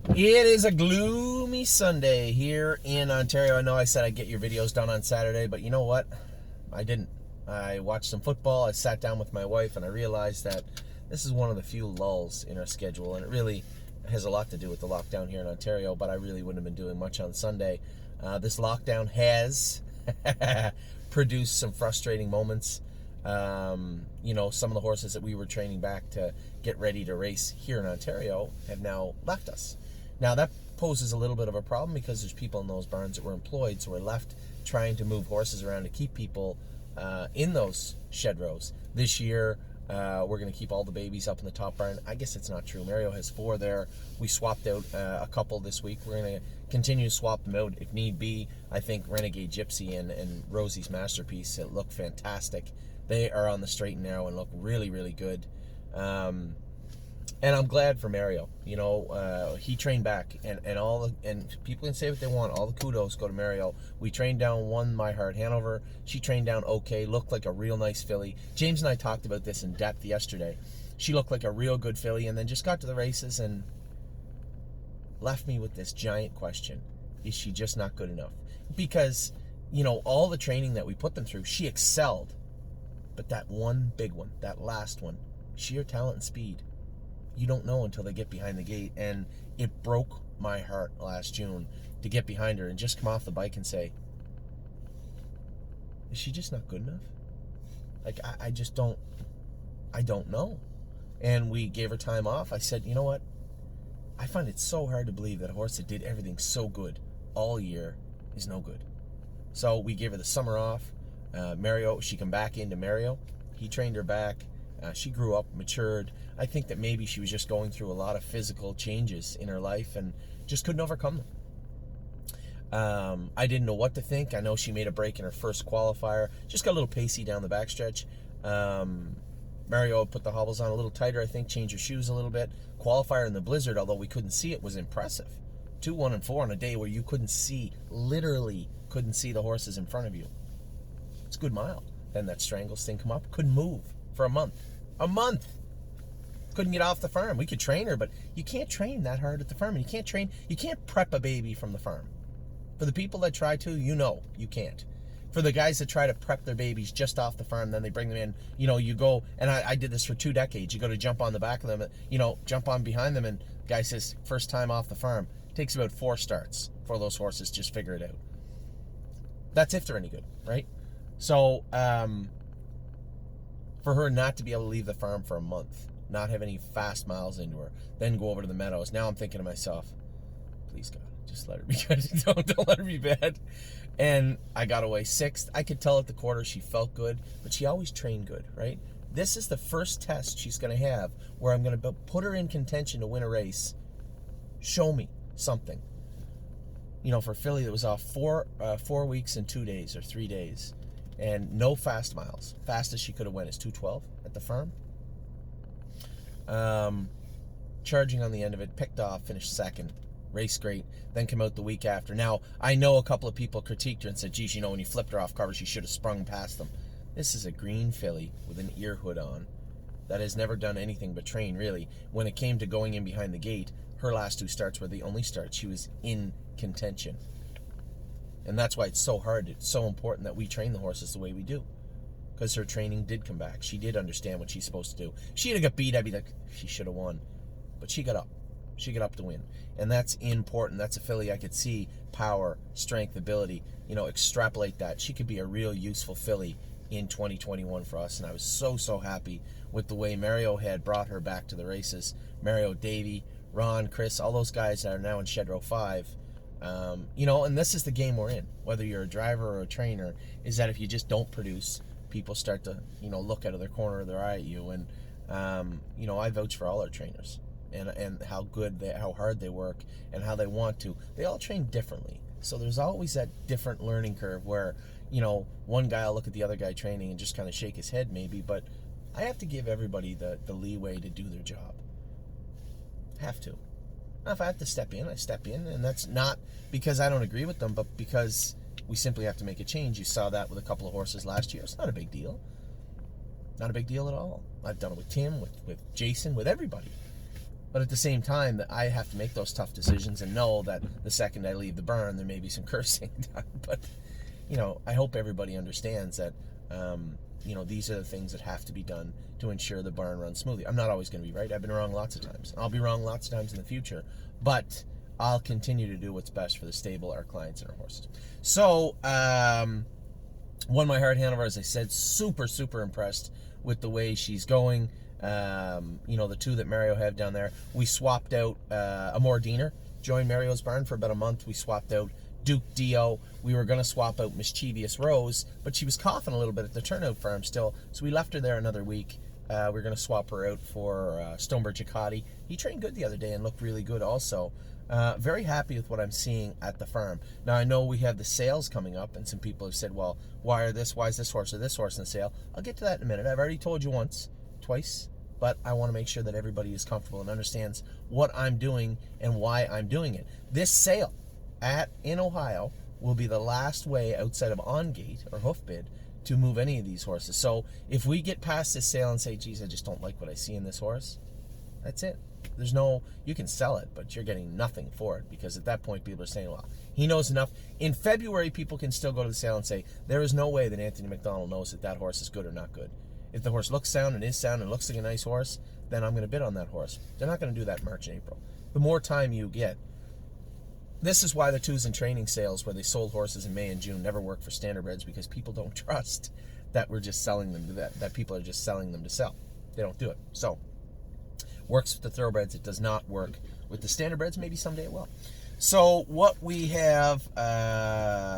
It is a gloomy Sunday here in Ontario. I know I said I'd get your videos done on Saturday, but you know what? I didn't. I watched some football. I sat down with my wife, and I realized that this is one of the few lulls in our schedule, and it really has a lot to do with the lockdown here in Ontario, but I really wouldn't have been doing much on Sunday. This lockdown has produced some frustrating moments. Some of the horses that we were training back to get ready to race here in Ontario have now left us. Now, that poses a little bit of a problem because there's people in those barns that were employed, so we're left trying to move horses around to keep people in those shed rows. This year, we're going to keep all the babies up in the top barn. I guess it's not true. Mario has 4 there. We swapped out a couple this week. We're going to continue to swap them out if need be. I think Renegade Gypsy and Rosie's Masterpiece look fantastic. They are on the straight and narrow and look really, really good. And I'm glad for Mario. He trained back, and people can say what they want. All the kudos go to Mario. We trained down one My Heart Hanover. She trained down okay, looked like a real nice filly. James and I talked about this in depth yesterday. She looked like a real good filly, and then just got to the races and left me with this giant question: is she just not good enough? Because all the training that we put them through, she excelled. But that one big one, that last one, sheer talent and speed, you don't know until they get behind the gate. And it broke my heart last June to get behind her and just come off the bike and say, is she just not good enough? Like, I don't know. And we gave her time off. I said, you know what? I find it so hard to believe that a horse that did everything so good all year is no good. So we gave her the summer off. Mario, she come back into Mario. He trained her back. She grew up, matured. I think that maybe she was just going through a lot of physical changes in her life and just couldn't overcome them. I didn't know what to think. I know she made a break in her first qualifier. Just got a little pacey down the backstretch. Mario put the hobbles on a little tighter, I think, changed her shoes a little bit. Qualifier in the blizzard, although we couldn't see it, was impressive. 2, 1, and 4 on a day where you couldn't see, literally couldn't see the horses in front of you. It's a good mile. Then that Strangles thing come up. Couldn't move for a month. A month! Couldn't get off the farm. We could train her, but you can't train that hard at the farm. And you can't prep a baby from the farm. For the people that try to, you can't. For the guys that try to prep their babies just off the farm, then they bring them in, you go, and I did this for 2 decades. You go to jump on the back of them, jump on behind them, and the guy says, first time off the farm. It takes about 4 starts for those horses just figure it out. That's if they're any good, right? So, for her not to be able to leave the farm for a month, not have any fast miles into her, then go over to the meadows. Now I'm thinking to myself, please God, just let her be good. Don't let her be bad. And I got away 6th. I could tell at the quarter she felt good, but she always trained good, right? This is the first test she's going to have where I'm going to put her in contention to win a race. Show me something. For Philly, it was off 4 weeks and 2 days or 3 days. And no fast miles. Fastest she could have went is 2:12 at the farm. Charging on the end of it, picked off, finished 2nd. Race great, then come out the week after. Now, I know a couple of people critiqued her and said, geez, when you flipped her off cover, she should have sprung past them. This is a green filly with an ear hood on that has never done anything but train, really. When it came to going in behind the gate, her last 2 starts were the only starts. She was in contention. And that's why it's so hard. It's so important that we train the horses the way we do. Because her training did come back. She did understand what she's supposed to do. She'd have got beat, I'd be like, she should have won. But she got up. She got up to win. And that's important. That's a filly I could see power, strength, ability. Extrapolate that. She could be a real useful filly in 2021 for us. And I was so happy with the way Mario had brought her back to the races. Mario, Davey, Ron, Chris, all those guys that are now in Shed Row 5. And this is the game we're in, whether you're a driver or a trainer, is that if you just don't produce, people start to, look out of their corner of their eye at you. And, I vouch for all our trainers and how hard they work and how they want to. They all train differently. So there's always that different learning curve where, one guy will look at the other guy training and just kind of shake his head maybe, but I have to give everybody the leeway to do their job. Have to. Now, if I have to step in, I step in, and that's not because I don't agree with them, but because we simply have to make a change. You saw that with a couple of horses last year. It's not a big deal. Not a big deal at all. I've done it with Tim, with Jason, with everybody. But at the same time, that I have to make those tough decisions and know that the second I leave the barn, there may be some cursing done. But, I hope everybody understands that, these are the things that have to be done to ensure the barn runs smoothly. I'm not always going to be right. I've been wrong lots of times. I'll be wrong lots of times in the future. But I'll continue to do what's best for the stable, our clients, and our horses. So, Won My Heart Hanover, as I said, super, super impressed with the way she's going. The two that Mario had down there. We swapped out Amor Diener, joined Mario's barn for about a month. We swapped out Duke Dio. We were going to swap out Mischievous Rose, but she was coughing a little bit at the turnout farm still, so we left her there another week. We're going to swap her out for Stonebridge Acadi. He trained good the other day and looked really good also. Very happy with what I'm seeing at the farm. Now, I know we have the sales coming up, and some people have said, well, why is this horse or this horse in the sale? I'll get to that in a minute. I've already told you twice, but I want to make sure that everybody is comfortable and understands what I'm doing and why I'm doing it. This sale in Ohio will be the last way outside of on gate or hoof bid to move any of these horses. So if we get past this sale and say, geez, I just don't like what I see in this horse, that's it. You can sell it, but you're getting nothing for it, because at that point people are saying, well, he knows enough. In February, people can still go to the sale and say, there is no way that Anthony McDonald knows that horse is good or not good. If the horse looks sound and is sound and looks like a nice horse, then I'm going to bid on that horse. They're not going to do that in March and April. The more time you get. This is why the twos and training sales where they sold horses in May and June never work for standardbreds, because people don't trust that we're just selling them to that people are just selling them to sell. They don't do it. So, works with the thoroughbreds. It does not work with the standardbreds. Maybe someday it will. So, what we have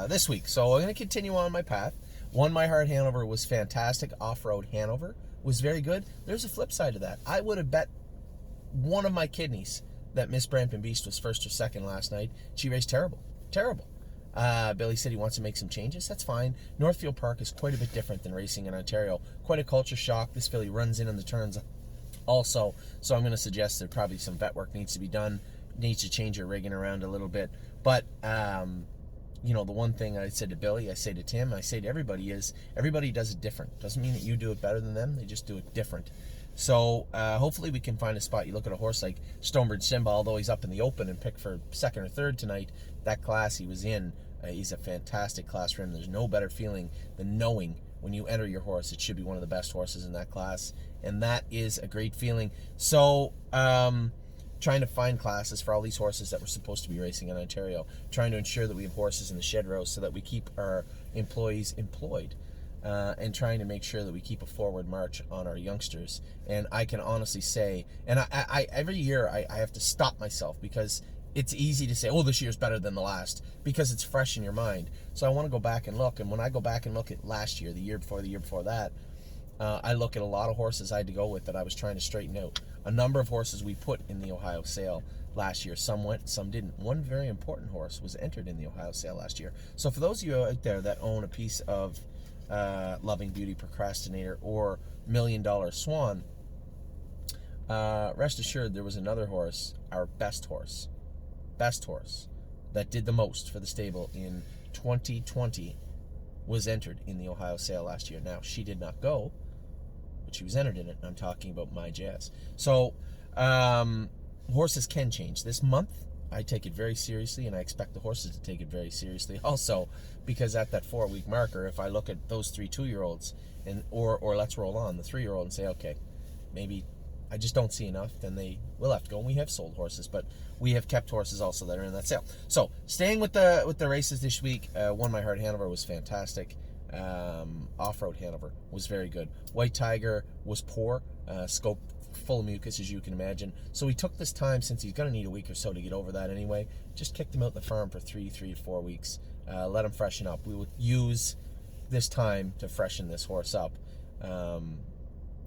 this week. So, I'm going to continue on my path. Won My Heart Hanover was fantastic. Off-road Hanover was very good. There's a flip side to that. I would have bet one of my kidneys that Miss Brampton Beast was first or second last night. She raced terrible. Billy said he wants to make some changes. That's fine. Northfield Park is quite a bit different than racing in Ontario. Quite a culture shock. This filly runs in on the turns also. So I'm going to suggest that probably some vet work needs to be done. Needs to change her rigging around a little bit. But, the one thing I said to Billy, I say to Tim, I say to everybody is, everybody does it different. Doesn't mean that you do it better than them. They just do it different. So hopefully we can find a spot. You look at a horse like Stonebridge Simba, although he's up in the open and picked for second or third tonight, that class he was in, he's a fantastic class for him. There's no better feeling than knowing when you enter your horse, it should be one of the best horses in that class. And that is a great feeling. So trying to find classes for all these horses that were supposed to be racing in Ontario, trying to ensure that we have horses in the shed row so that we keep our employees employed. And trying to make sure that we keep a forward march on our youngsters. And I can honestly say, and I every year I have to stop myself, because it's easy to say, oh, this year's better than the last, because it's fresh in your mind. So I want to go back and look. And when I go back and look at last year, the year before that, I look at a lot of horses I had to go with that I was trying to straighten out. A number of horses we put in the Ohio sale last year. Some went, some didn't. One very important horse was entered in the Ohio sale last year. So for those of you out there that own a piece of Loving Beauty Procrastinator or $1 Million Swan, rest assured there was another horse, our best horse, that did the most for the stable in 2020, was entered in the Ohio sale last year. Now, she did not go, but she was entered in it, and I'm talking about My Jazz. So, horses can change. This month, I take it very seriously, and I expect the horses to take it very seriously also, because at that 4-week marker, if I look at those 3 2-year-olds, or let's roll on the 3-year-old and say, okay, maybe I just don't see enough, then they will have to go. And we have sold horses, but we have kept horses also that are in that sale. So, staying with the races this week, Won My Heart Hanover was fantastic. Off-road Hanover was very good. White Tiger was poor, scope full of mucus, as you can imagine. So we took this time, since he's going to need a week or so to get over that anyway, just kicked him out in the farm for 3 to 4 weeks. Let him freshen up. We would use this time to freshen this horse up.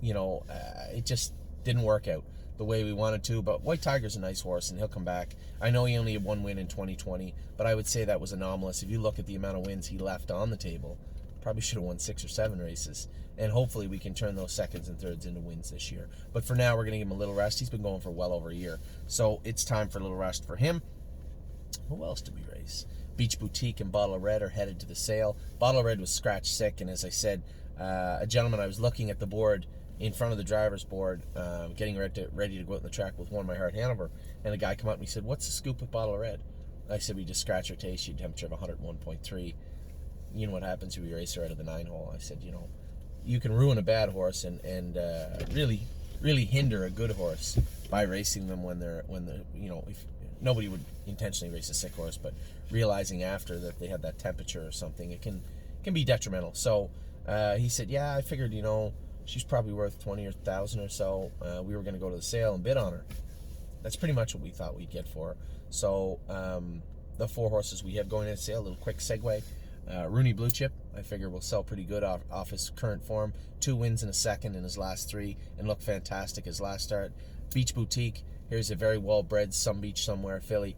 It just didn't work out the way we wanted to, but White Tiger's a nice horse, and he'll come back. I know he only had 1 win in 2020, but I would say that was anomalous. If you look at the amount of wins he left on the table, probably should have won 6 or 7 races, and hopefully we can turn those seconds and thirds into wins this year. But for now, we're going to give him a little rest. He's been going for well over a year, so it's time for a little rest for him. Who else did we race? Beach Boutique and Bottle of Red are headed to the sale. Bottle of Red was scratch sick, and as I said, a gentleman, I was looking at the board in front of the driver's board, getting ready to go out in the track with One My Heart Hanover, and the guy come up and he said, "What's the scoop with Bottle of Red?" I said, "We just scratch or taste you, temperature of 101.3. You know what happens if we race her out of the 9-hole?" I said, you can ruin a bad horse and really hinder a good horse by racing them when they're if nobody would intentionally race a sick horse, but realizing after that they had that temperature or something, it can be detrimental. So he said, "Yeah, I figured she's probably worth 20 or 1,000 or so. We were going to go to the sale and bid on her." That's pretty much what we thought we'd get for her. So the 4 horses we have going in sale, a little quick segue. Rooney Blue Chip, I figure will sell pretty good off his current form. 2 wins and a second in his last 3 and looked fantastic his last start. Beach Boutique, here's a very well-bred Some Beach Somewhere filly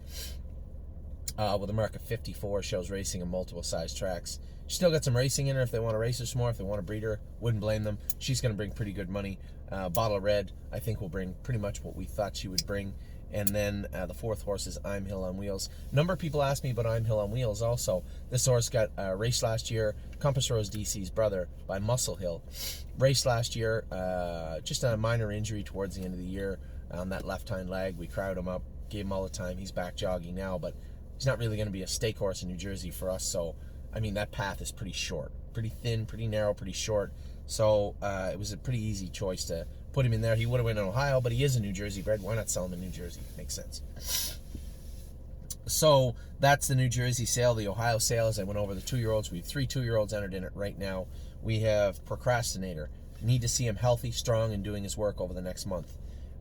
with a mark of 54, shows racing in multiple size tracks. She's still got some racing in her if they want to race her some more, if they want to breed her, wouldn't blame them. She's going to bring pretty good money. Bottle of Red, I think, will bring pretty much what we thought she would bring. And then the 4th horse is I'm Hill on Wheels. A number of people asked me about I'm Hill on Wheels also. This horse got raced last year, Compass Rose DC's brother, by Muscle Hill. Raced last year, just a minor injury towards the end of the year on that left hind leg. We crowd him up, gave him all the time. He's back jogging now, but he's not really going to be a stake horse in New Jersey for us. So, I mean, that path is pretty short, pretty thin, pretty narrow, pretty short. So it was a pretty easy choice to put him in there. He would have went in Ohio, but he is a New Jersey bred. Why not sell him in New Jersey? Makes sense. So that's the New Jersey sale. The Ohio sale, as I went over the 2-year-olds, we have 3 2-year-olds entered in it right now. We have Procrastinator. Need to see him healthy, strong, and doing his work over the next month.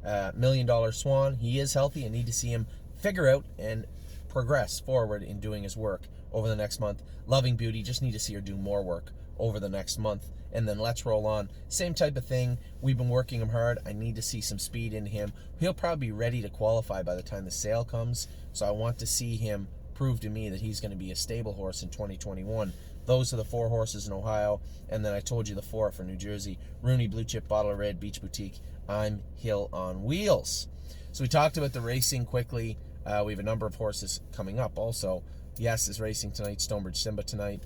$1 Million Swan, he is healthy and need to see him figure out and progress forward in doing his work over the next month. Loving Beauty, just need to see her do more work over the next month. And then Let's Roll On, same type of thing. We've been working him hard. I need to see some speed in him. He'll probably be ready to qualify by the time the sale comes, so I want to see him prove to me that he's going to be a stable horse in 2021. Those are the 4 horses in Ohio, and then I told you the 4 for New Jersey. Rooney Blue Chip, Bottle of Red, Beach Boutique, I'm Hill on Wheels. So we talked about the racing quickly. We have a number of horses coming up also. Yes is racing tonight, Stonebridge Simba tonight.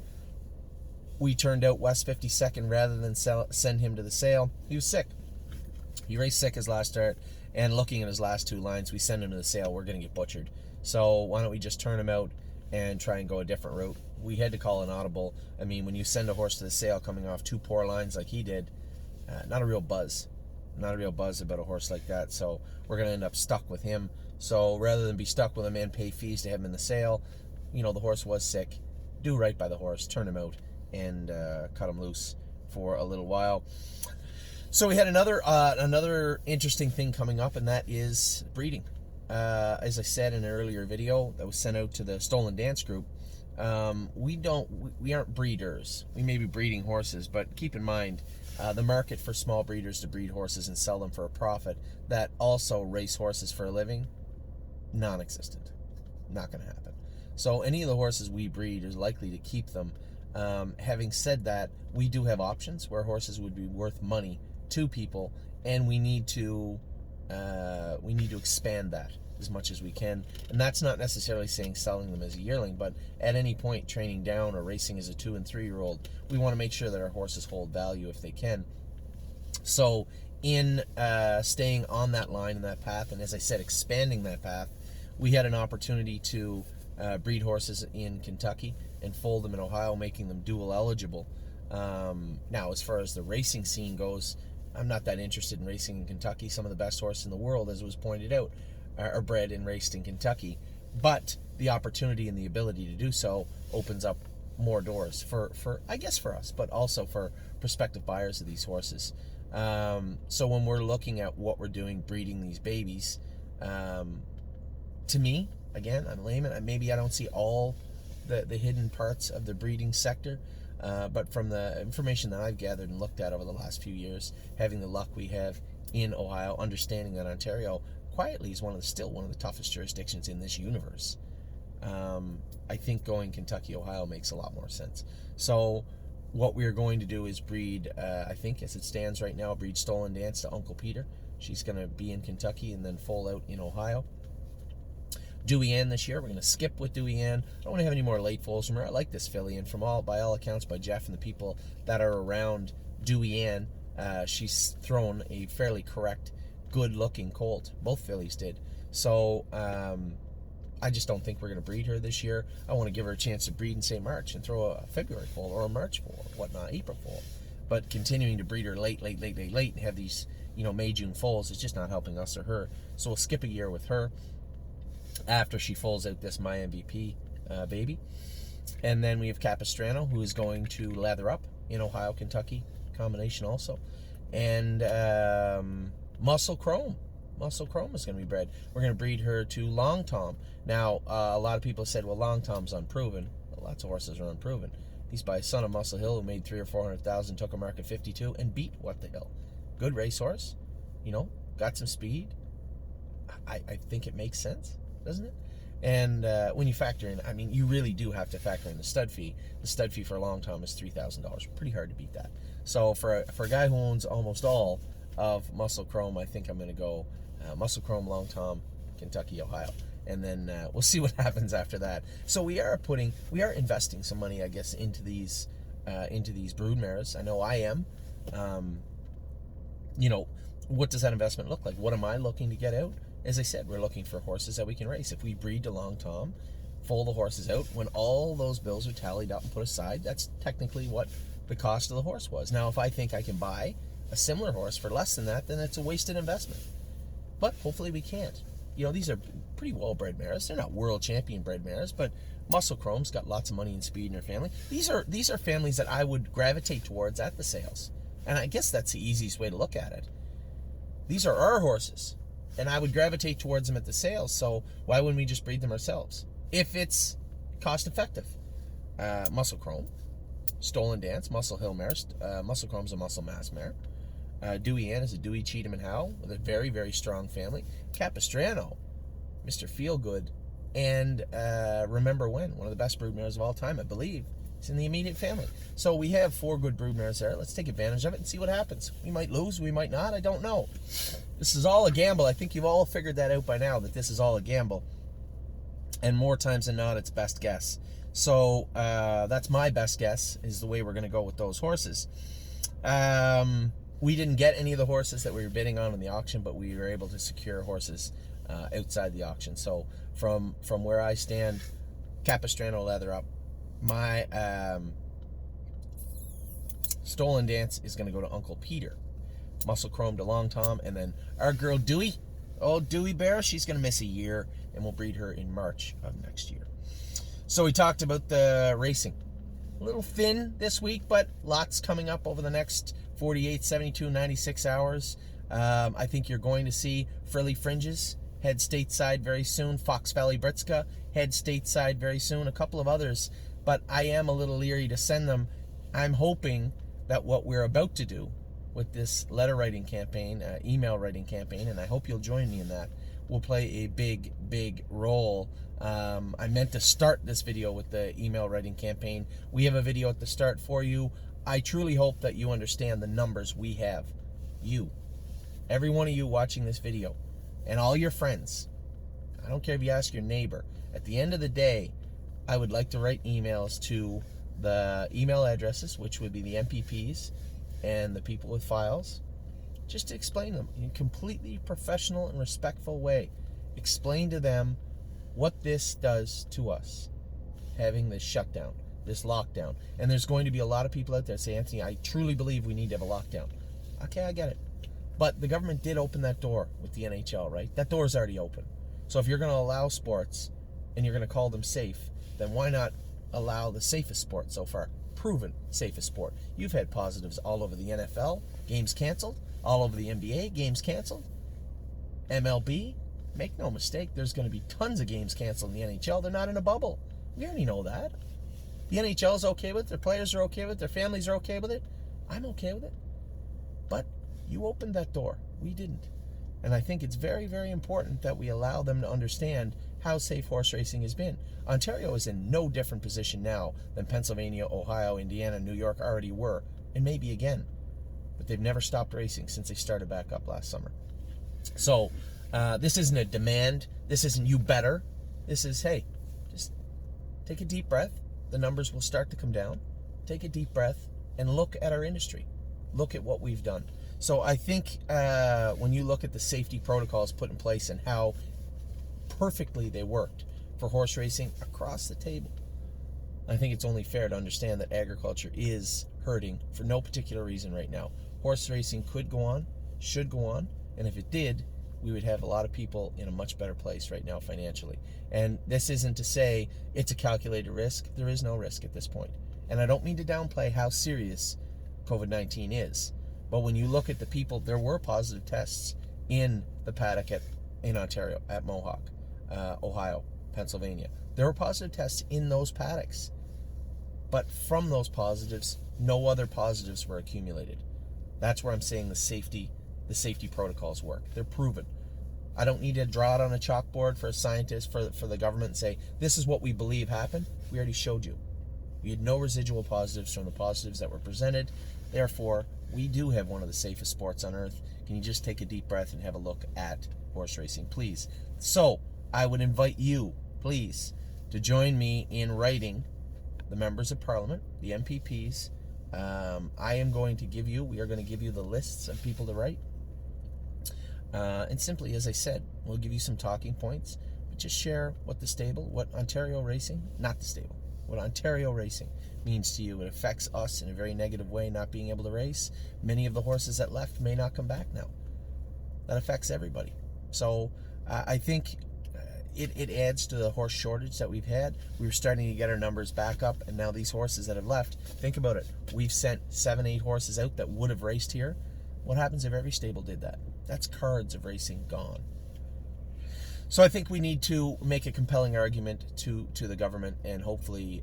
We turned out West 52nd rather than send him to the sale. He was sick. He raced sick his last start, and looking at his last 2 lines, we send him to the sale, we're going to get butchered. So why don't we just turn him out and try and go a different route? We had to call an audible. I mean, when you send a horse to the sale coming off 2 poor lines like he did, not a real buzz. Not a real buzz about a horse like that. So we're going to end up stuck with him. So rather than be stuck with him and pay fees to have him in the sale, the horse was sick. Do right by the horse, turn him out, and cut him loose for a little while. So we had another interesting thing coming up, and that is breeding. As I said in an earlier video that was sent out to the Stolen Dance group, we aren't breeders. We may be breeding horses, but keep in mind the market for small breeders to breed horses and sell them for a profit that also race horses for a living, non-existent. Not going to happen. So any of the horses we breed is likely to keep them. Having said that, we do have options where horses would be worth money to people, and we need to expand that as much as we can. And that's not necessarily saying selling them as a yearling, but at any point training down or racing as a 2- and 3-year-old, we want to make sure that our horses hold value if they can. So in staying on that line and that path, and as I said, expanding that path, we had an opportunity to breed horses in Kentucky and fold them in Ohio, making them dual eligible. Now, as far as the racing scene goes, I'm not that interested in racing in Kentucky. Some of the best horses in the world, as was pointed out, are bred and raced in Kentucky. But the opportunity and the ability to do so opens up more doors for I guess for us, but also for prospective buyers of these horses. So when we're looking at what we're doing, breeding these babies, to me, again, I'm a layman. Maybe I don't see all the hidden parts of the breeding sector, but from the information that I've gathered and looked at over the last few years, having the luck we have in Ohio, understanding that Ontario quietly is still one of the toughest jurisdictions in this universe, I think going Kentucky, Ohio makes a lot more sense. So what we are going to do is breed, I think as it stands right now, breed Stolen Dance to Uncle Peter. She's going to be in Kentucky and then foal out in Ohio. Dewey Ann this year, we're going to skip with Dewey Ann. I don't want to have any more late foals from her. I like this filly, and by all accounts, by Jeff and the people that are around Dewey Ann, she's thrown a fairly correct, good-looking colt. Both fillies did. So I just don't think we're going to breed her this year. I want to give her a chance to breed in, say, March and throw a February foal or a March foal or whatnot, April foal. But continuing to breed her late and have these, May, June foals is just not helping us or her. So we'll skip a year with her after she foals out this My MVP baby. And then we have Capistrano, who is going to lather up in Ohio, Kentucky combination also. And Muscle Chrome. Muscle Chrome is going to be bred. We're going to breed her to Long Tom. Now, a lot of people said, well, Long Tom's unproven. Well, lots of horses are unproven. He's by a son of Muscle Hill, who made 300,000 or 400,000, took a mark at 52, and beat What the Hill. Good racehorse, got some speed. I think it makes sense, doesn't it? And when you factor in, you really do have to factor in the stud fee. The stud fee for a Long Tom is $3,000. Pretty hard to beat that. So for a guy who owns almost all of Muscle Chrome, I think I'm going to go Muscle Chrome, Long Tom, Kentucky, Ohio. And then we'll see what happens after that. So we are investing some money, I guess, into these broodmares. I know I am. What does that investment look like? What am I looking to get out? As I said, we're looking for horses that we can race. If we breed to Long Tom, foal the horses out, when all those bills are tallied up and put aside, that's technically what the cost of the horse was. Now, if I think I can buy a similar horse for less than that, then it's a wasted investment. But hopefully we can't. These are pretty well-bred mares. They're not world champion bred mares, but Muscle Chrome's got lots of money and speed in her family. These are families that I would gravitate towards at the sales. And I guess that's the easiest way to look at it. These are our horses, and I would gravitate towards them at the sales, so why wouldn't we just breed them ourselves? If it's cost-effective. Muscle Chrome, Stolen Dance, Muscle Hill mare. Muscle Chrome's a Muscle Mass mare. Dewey Ann is a Dewey, Cheatham, and Howe with a very, very strong family. Capistrano, Mr. Feelgood, and Remember When, one of the best broodmares of all time, I believe. It's in the immediate family. So we have 4 good broodmares there. Let's take advantage of it and see what happens. We might lose, we might not, I don't know. This is all a gamble. I think you've all figured that out by now, that this is all a gamble. And more times than not, it's best guess. So that's my best guess, is the way we're going to go with those horses. We didn't get any of the horses that we were bidding on in the auction, but we were able to secure horses outside the auction. So from where I stand, Capistrano lather up. My Stolen Dance is going to go to Uncle Peter. Muscle Chrome to Long Tom, and then our girl Dewey, Dewey Bear, she's going to miss a year, and we'll breed her in March of next year. So we talked about the racing. A little thin this week, but lots coming up over the next 48, 72, 96 hours. I think you're going to see Frilly Fringes head stateside very soon. Fox Valley Britska head stateside very soon. A couple of others, but I am a little leery to send them. I'm hoping that what we're about to do with this letter writing campaign, email writing campaign, and I hope you'll join me in that, will play a big, big role. I meant to start this video with the email writing campaign. We have a video at the start for you. I truly hope that you understand the numbers we have. You, every one of you watching this video, and all your friends. I don't care if you ask your neighbor. At the end of the day, I would like to write emails to the email addresses, which would be the MPPs and the people with files, just to explain them in a completely professional and respectful way. Explain to them what this does to us, having this shutdown, this lockdown. And there's going to be a lot of people out there say, Anthony, I truly believe we need to have a lockdown. Okay, I get it. But the government did open that door with the NHL, right? That door is already open. So if you're going to allow sports and you're going to call them safe, then why not allow the safest sport so far? Proven safest sport. You've had positives all over the NFL, games canceled. All over the NBA, games canceled. MLB, make no mistake, there's going to be tons of games canceled in the NHL. They're not in a bubble. We already know that. The NHL's okay with it. Their players are okay with it. Their families are okay with it. I'm okay with it. But you opened that door. We didn't. And I think it's very, very important that we allow them to understand how safe horse racing has been. Ontario is in no different position now than Pennsylvania, Ohio, Indiana, New York already were, and maybe again. But they've never stopped racing since they started back up last summer. So this isn't a demand. This isn't you better. This is, hey, just take a deep breath. The numbers will start to come down. Take a deep breath and look at our industry. Look at what we've done. So I think when you look at the safety protocols put in place and how perfectly they worked for horse racing across the table, I think it's only fair to understand that agriculture is hurting for no particular reason right now. Horse racing could go on, should go on, and if it did, we would have a lot of people in a much better place right now financially. And this isn't to say it's a calculated risk. There is no risk at this point. And I don't mean to downplay how serious COVID-19 is. But when you look at the people, there were positive tests in the paddock in Ontario, at Mohawk, Ohio, Pennsylvania. There were positive tests in those paddocks. But from those positives, no other positives were accumulated. That's where I'm saying the safety protocols work. They're proven. I don't need to draw it on a chalkboard for a scientist, for the government, and say, this is what we believe happened. We already showed you. We had no residual positives from the positives that were presented. Therefore, we do have one of the safest sports on earth. Can you just take a deep breath and have a look at horse racing, please? So, I would invite you, please, to join me in writing the members of Parliament, the MPPs. We are going to give you the lists of people to write. And simply, as I said, we'll give you some talking points, but just share what Ontario racing means to you. It affects us in a very negative way, not being able to race. Many of the horses that left may not come back now. That affects everybody. So I think it adds to the horse shortage that we've had. We were starting to get our numbers back up, and now these horses that have left, think about it. We've sent 7-8 horses out that would have raced here. What happens if every stable did that? That's cards of racing gone. So I think we need to make a compelling argument to the government, and hopefully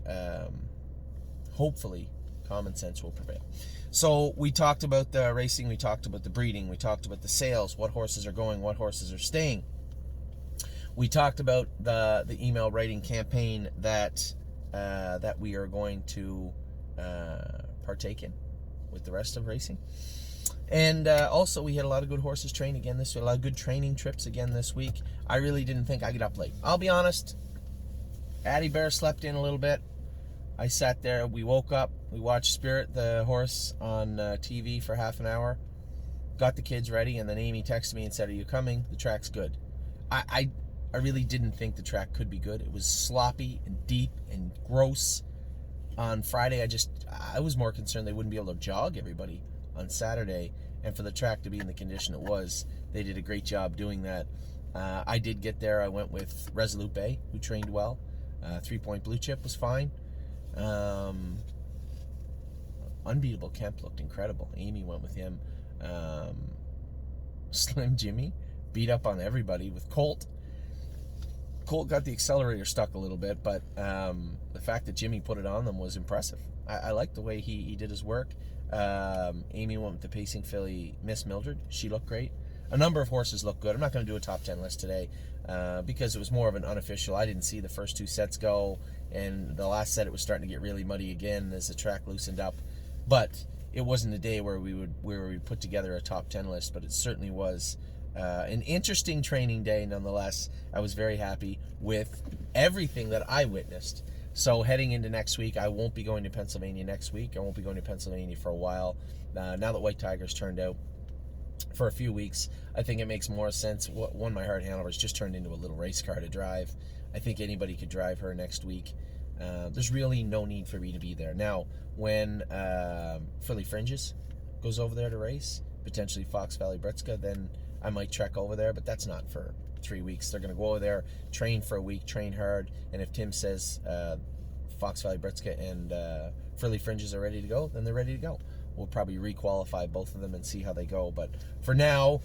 common sense will prevail. So we talked about the racing, we talked about the breeding, we talked about the sales, what horses are going, what horses are staying. We talked about the email writing campaign that we are going to partake in with the rest of racing. And also, we had a lot of good horses train again this week, a lot of good training trips again this week. I really didn't think I'd get up late. I'll be honest, Addie Bear slept in a little bit. I sat there, we woke up, we watched Spirit, the horse, on TV for half an hour, got the kids ready, and then Amy texted me and said, "Are you coming? The track's good." I really didn't think the track could be good. It was sloppy and deep and gross. On Friday, I was more concerned they wouldn't be able to jog everybody on Saturday, and for the track to be in the condition it was, they did a great job doing that. I did get there. I went with Resolute Bay, who trained well. 3-point Blue Chip was fine. Unbeatable Kemp looked incredible. Amy went with him. Slim Jimmy beat up on everybody with Colt. Colt got the accelerator stuck a little bit, but the fact that Jimmy put it on them was impressive. I liked the way he did his work. Amy went with the pacing filly, Miss Mildred. She looked great. A number of horses looked good. I'm not going to do a top 10 list today because it was more of an unofficial. I didn't see the first 2 sets go, and the last set it was starting to get really muddy again as the track loosened up. But it wasn't a day where we would put together a top 10 list, but it certainly was an interesting training day nonetheless. I was very happy with everything that I witnessed. So heading into next week, I won't be going to Pennsylvania next week. I won't be going to Pennsylvania for a while. Now that White Tiger's turned out for a few weeks, I think it makes more sense. One, my Heart Hanover's just turned into a little race car to drive. I think anybody could drive her next week. There's really no need for me to be there. Now, when Philly Fringes goes over there to race, potentially Fox Valley Britska, then I might trek over there, but that's not for 3 weeks. They're going to go over there, train for a week, train hard, and if Tim says Fox Valley Britska and Philly Fringes are ready to go, then they're ready to go. We'll probably requalify both of them and see how they go. But for now,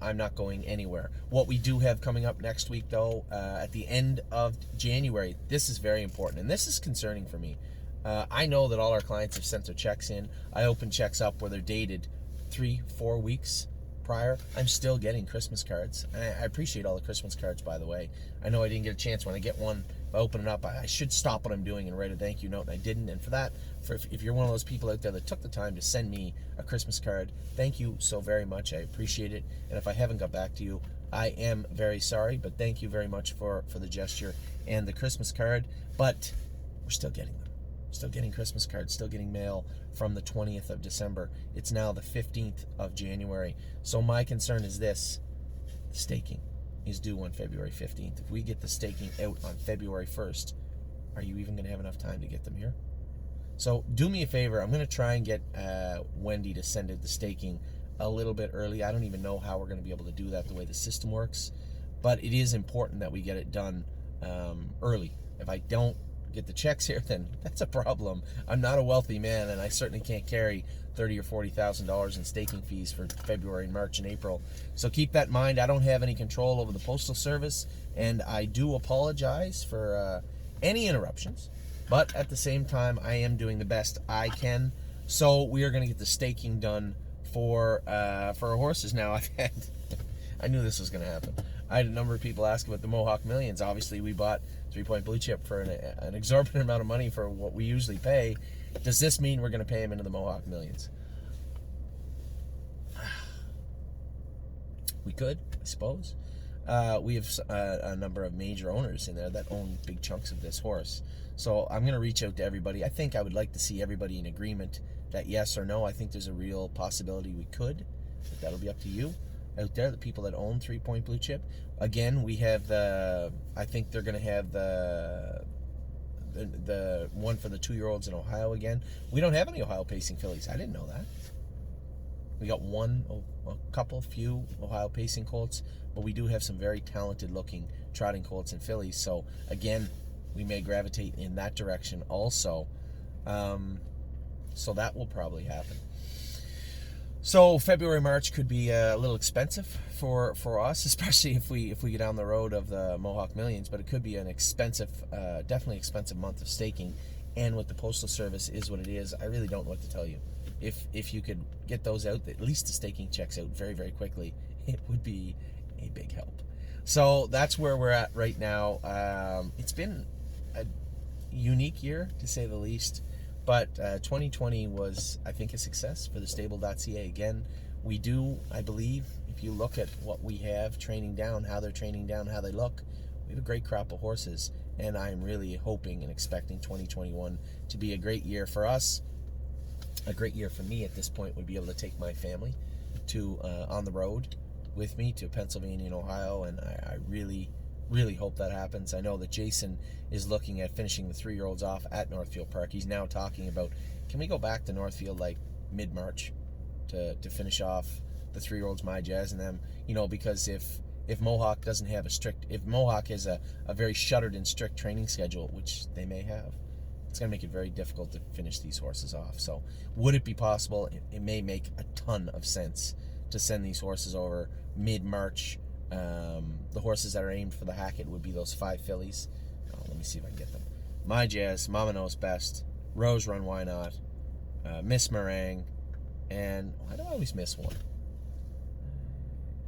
I'm not going anywhere. What we do have coming up next week, though, at the end of January, this is very important, and this is concerning for me. I know that all our clients have sent their checks in. I open checks up where they're dated 3-4 weeks prior. I'm still getting Christmas cards. I appreciate all the Christmas cards, by the way. I know I didn't get a chance when I get one. If I open it up, I should stop what I'm doing and write a thank you note, and I didn't. And for that, if you're one of those people out there that took the time to send me a Christmas card, thank you so very much. I appreciate it. And if I haven't got back to you, I am very sorry, but thank you very much for the gesture and the Christmas card. But we're still getting them. Still getting Christmas cards, still getting mail from the 20th of December. It's now the 15th of January. So my concern is this: staking is due on February 15th. If we get the staking out on February 1st, are you even going to have enough time to get them here? So do me a favor. I'm going to try and get Wendy to send it the staking a little bit early. I don't even know how we're going to be able to do that the way the system works, but it is important that we get it done early. If I don't get the checks here, then that's a problem. I'm not a wealthy man, and I certainly can't carry $30,000 or $40,000 in staking fees for February, March, and April. So keep that in mind. I don't have any control over the Postal Service, and I do apologize for any interruptions. But at the same time, I am doing the best I can. So we are going to get the staking done for our horses. Now, I knew this was going to happen. I had a number of people ask about the Mohawk Millions. Obviously, we bought 3-point blue chip for an exorbitant amount of money for what we usually pay. Does this mean we're going to pay him into the Mohawk Millions? We could, I suppose. We have a number of major owners in there that own big chunks of this horse. So I'm going to reach out to everybody. I think I would like to see everybody in agreement that yes or no. I think there's a real possibility we could, but that'll be up to you out there, the people that own 3-point blue chip. Again, we have I think they're going to have the one for the 2-year-olds in Ohio again. We don't have any Ohio pacing fillies. I didn't know that. We got a few Ohio pacing colts, but we do have some very talented looking trotting colts and fillies. So again, we may gravitate in that direction also. So that will probably happen. So February, March could be a little expensive for us, especially if we get down the road of the Mohawk Millions. But it could be an expensive, definitely expensive month of staking. And with the Postal Service is what it is, I really don't know what to tell you. If you could get those out, at least the staking checks out very, very quickly, it would be a big help. So that's where we're at right now. It's been a unique year, to say the least. But 2020 was, I think, a success for the stable.ca. Again, we do, I believe, if you look at what we have training down, how they're training down, how they look, we have a great crop of horses. And I'm really hoping and expecting 2021 to be a great year for us. A great year for me at this point would be able to take my family to on the road with me to Pennsylvania and Ohio, and I really, really hope that happens. I know that Jason is looking at finishing the 3-year-olds off at Northfield Park. He's now talking about, can we go back to Northfield like mid-March to finish off the 3-year-olds, my Jazz and them, because if Mohawk doesn't have if Mohawk has a very shuttered and strict training schedule, which they may have, it's going to make it very difficult to finish these horses off. So would it be possible? It may make a ton of sense to send these horses over mid-March. The horses that are aimed for the Hackett would be those 5 fillies. Let me see if I can get them. My Jazz, Mama Knows Best, Rose Run Why Not, Miss Meringue, and why do I always miss one?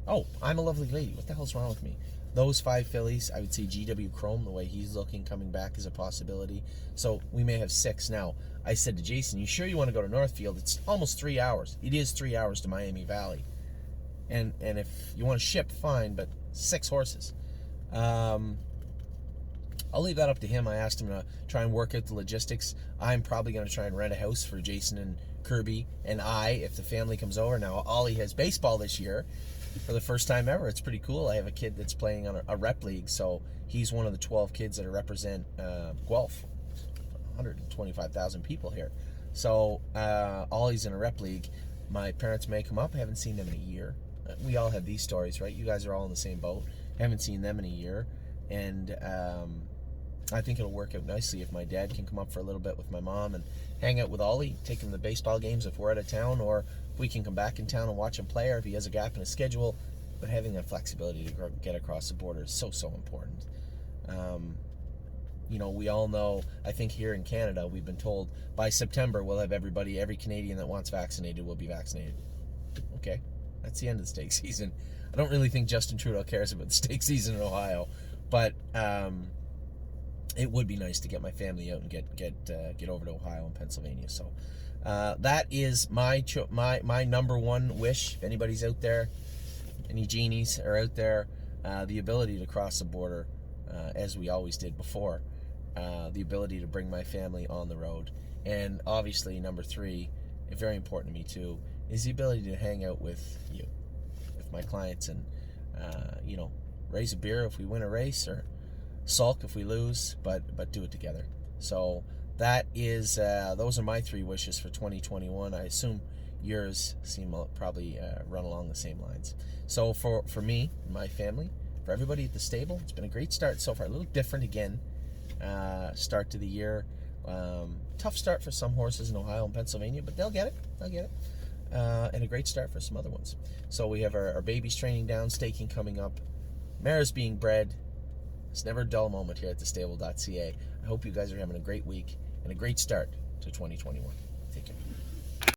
Oh, I'm a Lovely Lady. What the hell's wrong with me? Those 5 fillies, I would say GW Chrome, the way he's looking, coming back is a possibility. So we may have 6. Now, I said to Jason, you sure you want to go to Northfield? It's almost 3 hours. It is 3 hours to Miami Valley. And if you want to ship, fine, but 6 horses. I'll leave that up to him. I asked him to try and work out the logistics. I'm probably going to try and rent a house for Jason and Kirby and if the family comes over. Now, Ollie has baseball this year for the first time ever. It's pretty cool. I have a kid that's playing on a rep league, so he's one of the 12 kids that represent Guelph. 125,000 people here. So Ollie's in a rep league. My parents may come up. I haven't seen them in a year. We all have these stories, right? You guys are all in the same boat. Haven't seen them in a year. And I think it'll work out nicely if my dad can come up for a little bit with my mom and hang out with Ollie, take him to the baseball games if we're out of town, or if we can come back in town and watch him play, or if he has a gap in his schedule. But having that flexibility to get across the border is so, so important. We all know, I think here in Canada, we've been told by September we'll have every Canadian that wants vaccinated will be vaccinated. Okay, that's the end of the stake season. I don't really think Justin Trudeau cares about the stake season in Ohio, but it would be nice to get my family out and get over to Ohio and Pennsylvania. So that is my number one wish. If anybody's out there, any genies are out there, the ability to cross the border as we always did before. the ability to bring my family on the road. And obviously, number 3, very important to me too, is the ability to hang out with you, with my clients, and raise a beer if we win a race, or sulk if we lose, but do it together. So that is those are my 3 wishes for 2021. I assume yours seem probably run along the same lines. So for me, my family, for everybody at the stable, it's been a great start so far. A little different again, start to the year. Tough start for some horses in Ohio and Pennsylvania, but they'll get it. And a great start for some other ones. So we have our babies training down, staking coming up, mares being bred. It's never a dull moment here at thestable.ca. I hope you guys are having a great week and a great start to 2021. Take care.